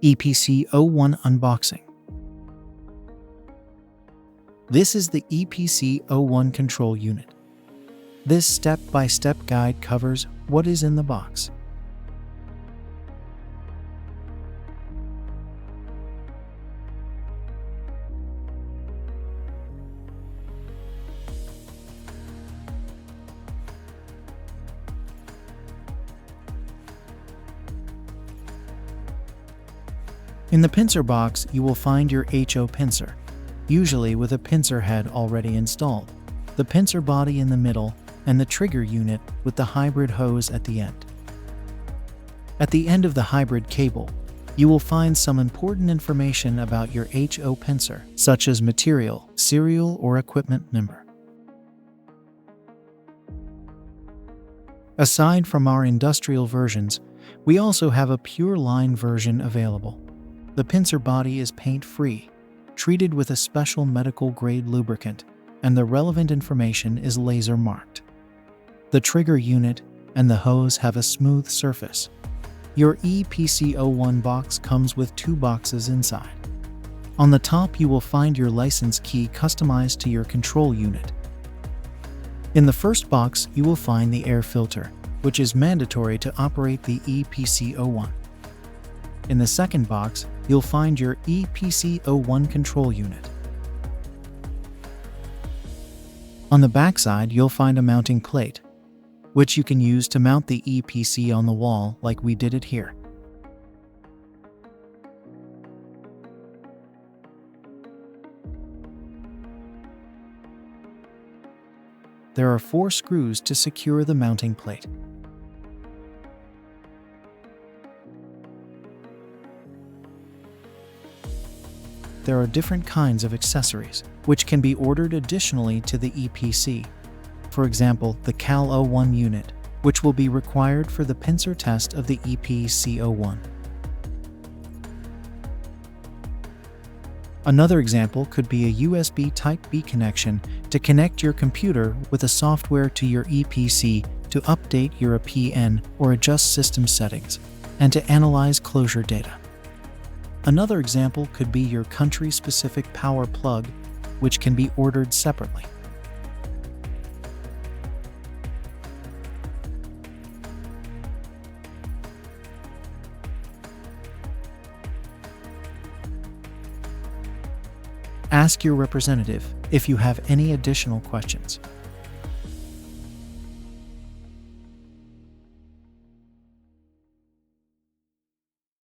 EPC 01 Unboxing. This is the EPC 01 control unit. This step-by-step guide covers what is in the box. In the pincer box, you will find your HO pincer, usually with a pincer head already installed, the pincer body in the middle, and the trigger unit with the hybrid hose at the end. At the end of the hybrid cable, you will find some important information about your HO pincer, such as material, serial, or equipment number. Aside from our industrial versions, we also have a pure line version available. The pincer body is paint-free, treated with a special medical-grade lubricant, and the relevant information is laser-marked. The trigger unit and the hose have a smooth surface. Your EPC 01 box comes with 2 boxes inside. On the top you will find your license key customized to your control unit. In the first box you will find the air filter, which is mandatory to operate the EPC 01. In the second box, you'll find your EPC 01 control unit. On the backside, you'll find a mounting plate, which you can use to mount the EPC on the wall like we did it here. There are 4 screws to secure the mounting plate. There are different kinds of accessories, which can be ordered additionally to the EPC. For example, the Cal 01 unit, which will be required for the pincer test of the EPC 01. Another example could be a USB Type-B connection to connect your computer with a software to your EPC to update your PN or adjust system settings, and to analyze closure data. Another example could be your country-specific power plug, which can be ordered separately. Ask your representative if you have any additional questions.